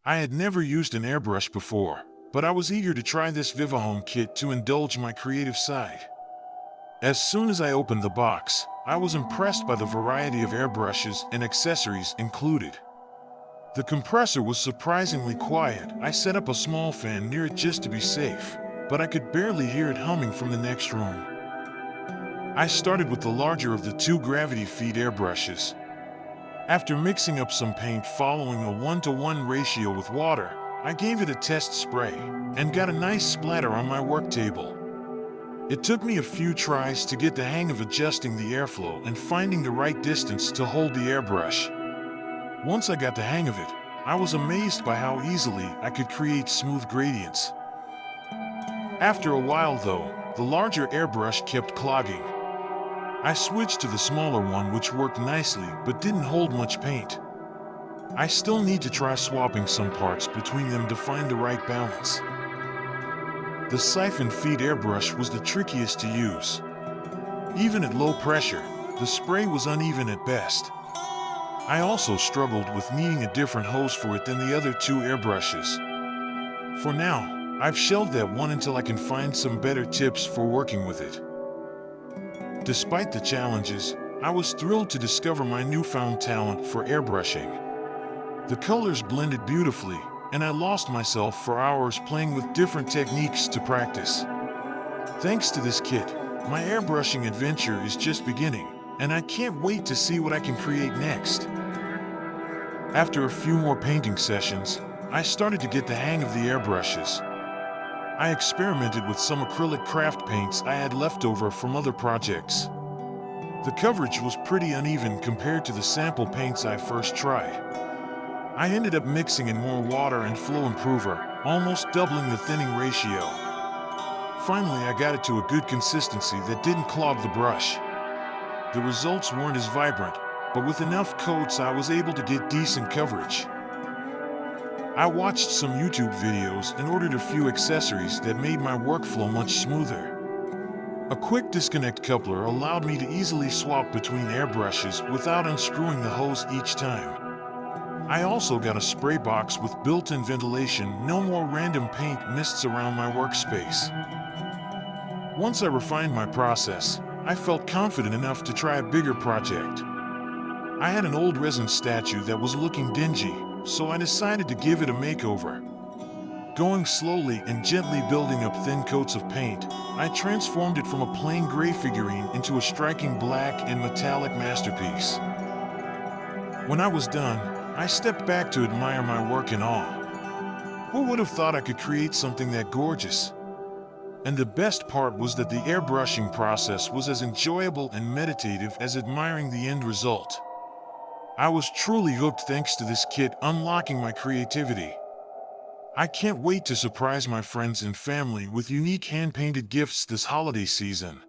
I had never used an airbrush before, but I was eager to try this VIVOHOME kit to indulge my creative side. As soon as I opened the box, I was impressed by the variety of airbrushes and accessories included. The compressor was surprisingly quiet. I set up a small fan near it just to be safe, but I could barely hear it humming from the next room. I started with the larger of the two gravity-feed airbrushes. After mixing up some paint following a 1-to-1 ratio with water, I gave it a test spray and got a nice splatter on my work table. It took me a few tries to get the hang of adjusting the airflow and finding the right distance to hold the airbrush. Once I got the hang of it, I was amazed by how easily I could create smooth gradients. After a while though, the larger airbrush kept clogging. I switched to the smaller one, which worked nicely but didn't hold much paint. I still need to try swapping some parts between them to find the right balance. The siphon feed airbrush was the trickiest to use. Even at low pressure, the spray was uneven at best. I also struggled with needing a different hose for it than the other two airbrushes. For now, I've shelved that one until I can find some better tips for working with it. Despite the challenges, I was thrilled to discover my newfound talent for airbrushing. The colors blended beautifully, and I lost myself for hours playing with different techniques to practice. Thanks to this kit, my airbrushing adventure is just beginning, and I can't wait to see what I can create next. After a few more painting sessions, I started to get the hang of the airbrushes. I experimented with some acrylic craft paints I had left over from other projects. The coverage was pretty uneven compared to the sample paints I first tried. I ended up mixing in more water and flow improver, almost doubling the thinning ratio. Finally, I got it to a good consistency that didn't clog the brush. The results weren't as vibrant, but with enough coats I was able to get decent coverage. I watched some YouTube videos and ordered a few accessories that made my workflow much smoother. A quick disconnect coupler allowed me to easily swap between airbrushes without unscrewing the hose each time. I also got a spray box with built-in ventilation, no more random paint mists around my workspace. Once I refined my process, I felt confident enough to try a bigger project. I had an old resin statue that was looking dingy, so I decided to give it a makeover. Going slowly and gently building up thin coats of paint, I transformed it from a plain gray figurine into a striking black and metallic masterpiece. When I was done, I stepped back to admire my work in awe. Who would have thought I could create something that gorgeous? And the best part was that the airbrushing process was as enjoyable and meditative as admiring the end result. I was truly hooked thanks to this kit unlocking my creativity. I can't wait to surprise my friends and family with unique hand-painted gifts this holiday season.